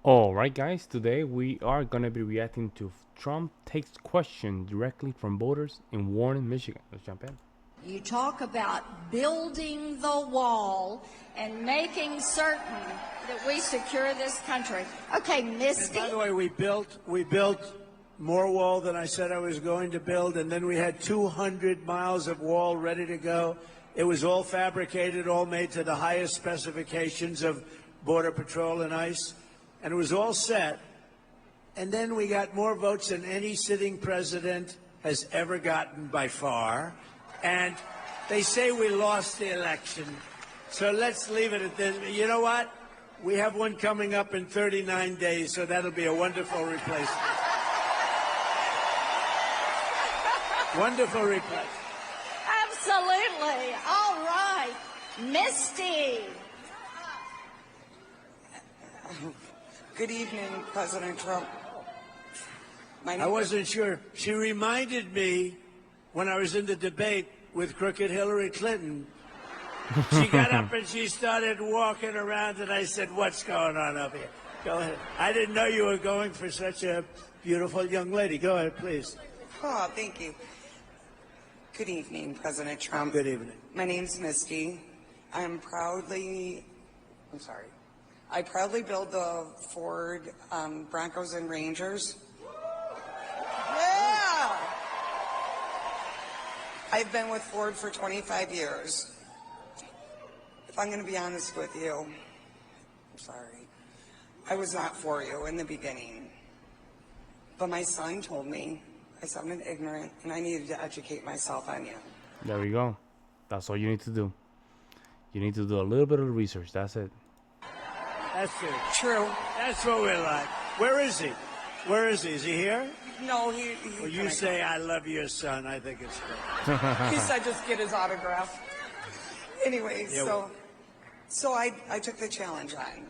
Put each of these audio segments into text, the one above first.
Alright guys, today we are gonna be reacting to Trump takes questions directly from voters in Warren, Michigan. Let's jump in. You talk about building the wall and making certain that we secure this country. Okay, Misty. And by the way, we built more wall than I said I was going to build, and then we had 200 miles of wall ready to go. It was all fabricated, all made to the highest specifications of Border Patrol and ICE, and it was all set. And then we got more votes than any sitting president has ever gotten by far. And they say we lost the election. So let's leave it at this. You know what? We have one coming up in 39 days, so that'll be a wonderful replacement. Wonderful replacement. Absolutely. All right. Misty. Good evening, President Trump. I wasn't sure. She reminded me when I was in the debate with crooked Hillary Clinton. She got up and she started walking around, and I said, "What's going on up here?" Go ahead. I didn't know you were going for such a beautiful young lady. Go ahead, please. Oh, thank you. Good evening, President Trump. Good evening. My name's Misty. I proudly build the Ford Broncos and Rangers. Yeah! I've been with Ford for 25 years. If I'm going to be honest with you, I'm sorry. I was not for you in the beginning. But my son told me I sounded ignorant and I needed to educate myself on you. There we go. That's all you need to do. You need to do a little bit of research. That's it. That's it. True. That's what we're like. Where is he? Where is he? Is he here? No, he Well, you say, "I love your son." I think it's great. He said just get his autograph. Anyway, Yeah, so I took the challenge on,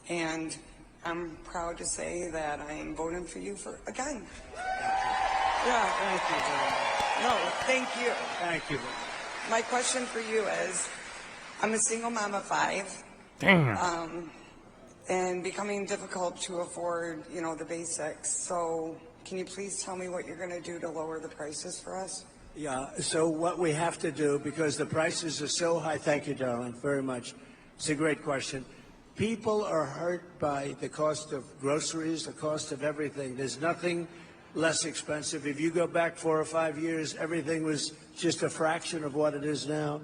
and I'm proud to say that I'm voting for you for again. Yeah. Thank you very much. No, thank you. Thank you. My question for you is, I'm a single mom of 5. Damn. And becoming difficult to afford, the basics. So can you please tell me what you're going to do to lower the prices for us? Yeah, so what we have to do, because the prices are so high, thank you, darling, very much. It's a great question. People are hurt by the cost of groceries, the cost of everything. There's nothing less expensive. If you go back 4 or 5 years, everything was just a fraction of what it is now.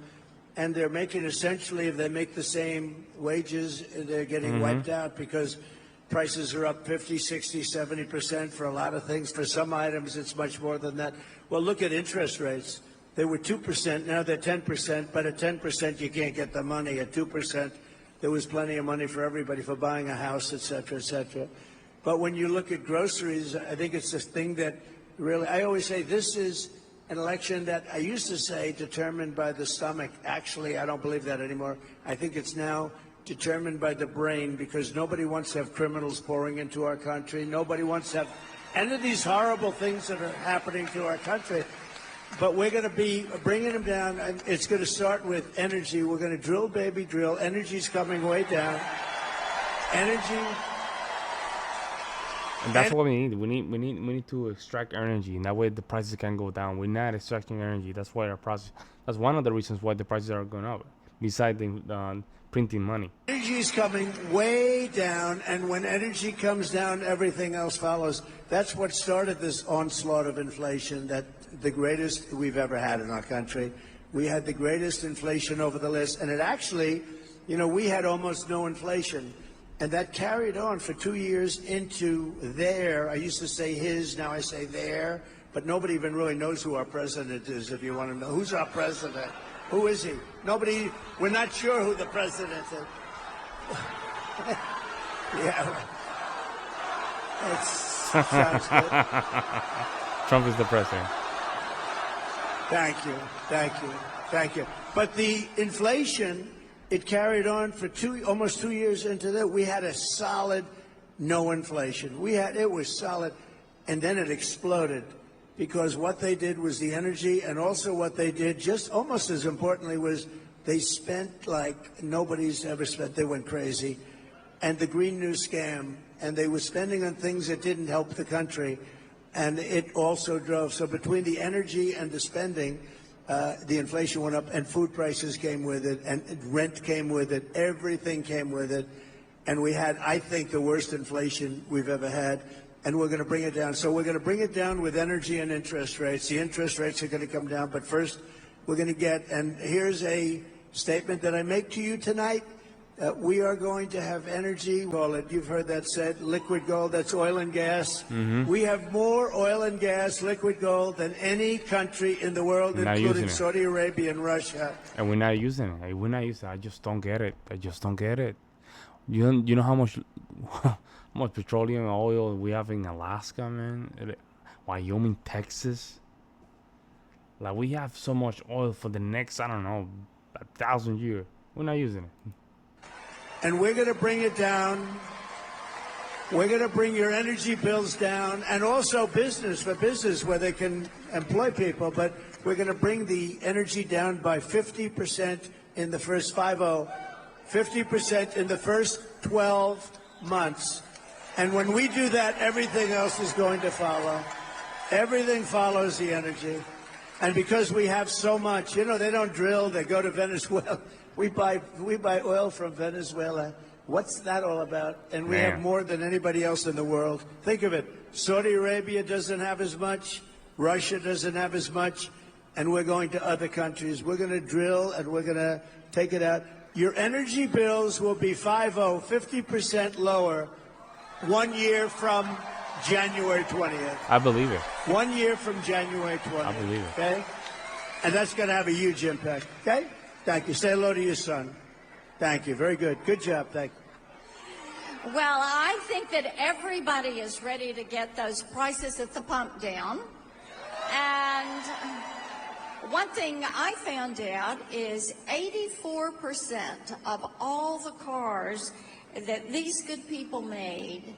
And they're making essentially, if they make the same wages, they're getting wiped out because prices are up 50, 60, 70% for a lot of things. For some items, it's much more than that. Well, look at interest rates. They were 2%, now they're 10%, but at 10% you can't get the money. At 2%, there was plenty of money for everybody for buying a house, et cetera, et cetera. But when you look at groceries, I think it's this thing that really, I always say this is an election that I used to say determined by the stomach. Actually, I don't believe that anymore. I think it's now determined by the brain, because nobody wants to have criminals pouring into our country. Nobody wants to have any of these horrible things that are happening to our country. But we're going to be bringing them down. And it's going to start with energy. We're going to drill, baby, drill. Energy's coming way down. Energy. And that's what we need. We need to extract energy, and that way the prices can go down. We're not extracting energy. That's why our prices. That's one of the reasons why the prices are going up. Besides the printing money. Energy's coming way down, and when energy comes down, everything else follows. That's what started this onslaught of inflation, that the greatest we've ever had in our country. We had the greatest inflation over the list, and it actually, we had almost no inflation. And that carried on for 2 years into there. I used to say his, now I say there. But nobody even really knows who our president is, if you want to know. Who's our president? Who is he? Nobody, we're not sure who the president is. Yeah. It sounds good. Trump is the president. Thank you. Thank you. Thank you. But the inflation, it carried on for almost 2 years into that. We had a solid no inflation. It was solid, and then it exploded because what they did was the energy, and also what they did, just almost as importantly, was they spent like nobody's ever spent. They went crazy. and the Green New Scam, and they were spending on things that didn't help the country, and it also drove. So between the energy and the spending, the inflation went up, and food prices came with it, and rent came with it, everything came with it, and we had, I think, the worst inflation we've ever had, and we're going to bring it down. So we're going to bring it down with energy and interest rates. The interest rates are going to come down, but first we're going to get, and here's a statement that I make to you tonight. We are going to have energy, call it, you've heard that said, liquid gold, that's oil and gas. We have more oil and gas, liquid gold, than any country in the world, Not including using it. Saudi Arabia and Russia. And we're not using it. We're not using it. I just don't get it. I just don't get it. You know how much how much petroleum and oil we have in Alaska, man? Wyoming, Texas. Like, we have so much oil for the next, I don't know, 1,000 years. We're not using it. And we're going to bring it down. We're going to bring your energy bills down, and also business, where they can employ people. But we're going to bring the energy down by 50% in the first 50% in the first 12 months. And when we do that, everything else is going to follow. Everything follows the energy. And because we have so much, you know, they don't drill, they go to Venezuela. We buy oil from Venezuela. What's that all about? And we have Man. more than anybody else in the world. Think of it. Saudi Arabia doesn't have as much. Russia doesn't have as much. And we're going to other countries. We're going to drill and we're going to take it out. Your energy bills will be 50% lower 1 year from January 20th. I believe it. 1 year from January 20th. I believe it. Okay? And that's going to have a huge impact. Okay? Thank you. Say hello to your son. Thank you. Very good. Good job. Thank you. Well, I think that everybody is ready to get those prices at the pump down. And one thing I found out is 84% of all the cars that these good people made,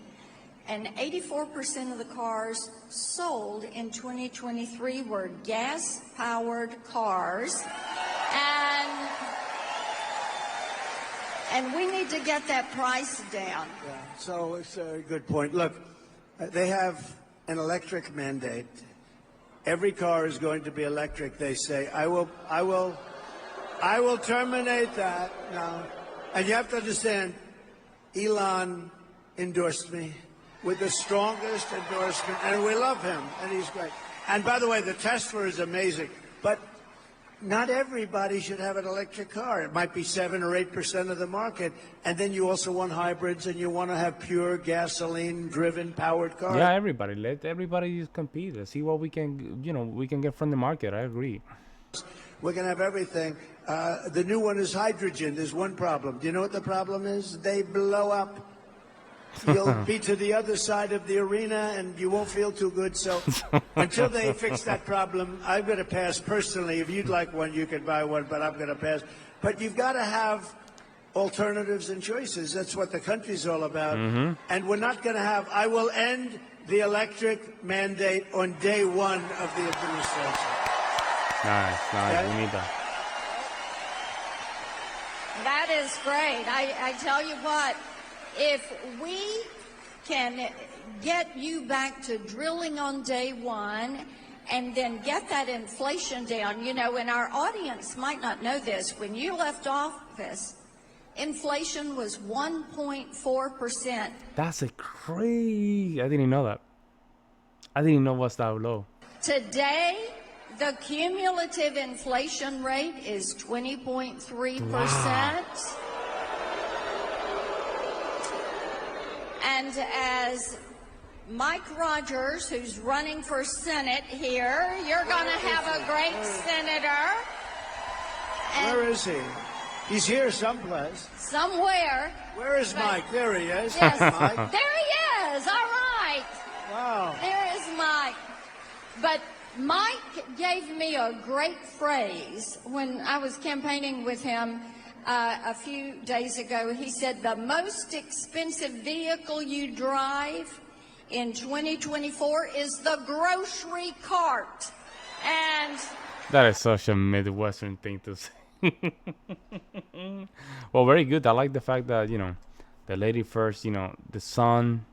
and 84% of the cars sold in 2023 were gas-powered cars. And we need to get that price down. Yeah, so it's a good point. Look, they have an electric mandate. Every car is going to be electric, they say. I will terminate that now. And you have to understand, Elon endorsed me with the strongest endorsement, and we love him, and he's great. And by the way, the Tesla is amazing, but not everybody should have an electric car. It might be 7 or 8% of the market, and then you also want hybrids, and you want to have pure gasoline-driven powered cars. Yeah, everybody. Let everybody compete. Let's see what we can, we can get from the market. I agree. We're going to have everything. The new one is hydrogen. There's one problem. Do you know what the problem is? They blow up. You'll be to the other side of the arena, and you won't feel too good. So until they fix that problem, I'm going to pass personally. If you'd like one, you can buy one, but I'm going to pass. But you've got to have alternatives and choices. That's what the country's all about. And we're not going to have, I will end the electric mandate on day one of the administration. Nice. Okay. We need that. That is great. I tell you what, if we can get you back to drilling on day one and then get that inflation down, and our audience might not know this, when you left office, inflation was 1.4%. That's a crazy. I didn't know that. I didn't know what's that low. Today, the cumulative inflation rate is 20.3%. Wow. And as Mike Rogers, who's running for Senate here, you're going to have a great senator. And Where is he? He's here someplace. somewhere. Where is Mike? There he is. Yes, Mike. there he is. All right. Wow. There is Mike. But Mike gave me a great phrase when I was campaigning with him a few days ago. He said, the most expensive vehicle you drive in 2024 is the grocery cart. And That is such a Midwestern thing to say. Well, very good. I like the fact that, The lady first, the son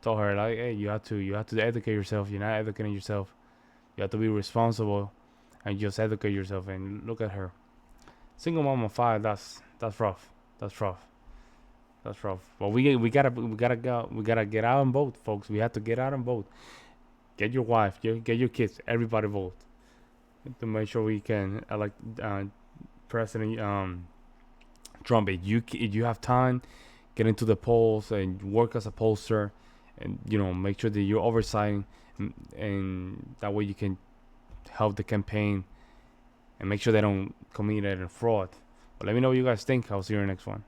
told her like, hey, you have to educate yourself. You're not educating yourself. You have to be responsible and just educate yourself. And look at her, single mom of five. That's rough. That's rough. That's rough. But we gotta get out and vote, folks. We have to get out and vote. Get your wife, get your kids, everybody vote to make sure we can elect President Trump. If you have time, get into the polls and work as a pollster, and make sure that you're oversighting, and that way you can help the campaign and make sure they don't commit any fraud. But let me know what you guys think. I'll see you in the next one.